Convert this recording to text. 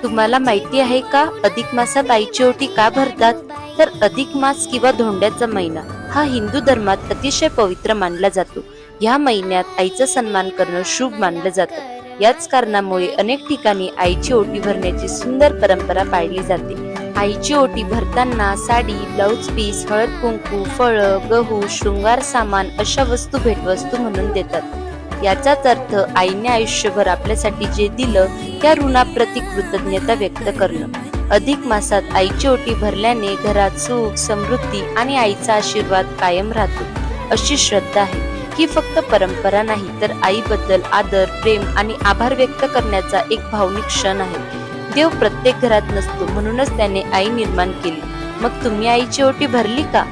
तुम्हाला माहिती आहे का, अधिक मासात आईची ओटी का भरतात? तर अधिक मास किंवा धोंड्याचा महिना हा हिंदू धर्मात अतिशय पवित्र मानला जातो. या महिन्यात आईचा सन्मान करणं शुभ मानलं जातं. याच कारणामुळे अनेक ठिकाणी आईची ओटी भरण्याची सुंदर परंपरा पाळली जाते. आईची ओटी भरताना साडी, ब्लाउज पीस, हळद कुंकू, फळं, गहू, शृंगार सामान अशा वस्तू भेटवस्तू म्हणून देतात. याचाच अर्थ आईने आयुष्यभर आपल्यासाठी जे दिलं त्या ऋणाप्रती कृतज्ञता व्यक्त करणं. अधिक मासात आईची ओटी भरल्याने घरात सुख, समृद्धी आणि आईचा आशीर्वाद कायम राहतो, अशी श्रद्धा आहे. ही फक्त परंपरा नाही, तर आईबद्दल आदर, प्रेम आणि आभार व्यक्त करण्याचा एक भावनिक क्षण आहे. देव प्रत्येक घरात नसतो, म्हणूनच त्याने आई निर्माण केली. मग तुम्ही आईची ओटी भरली का?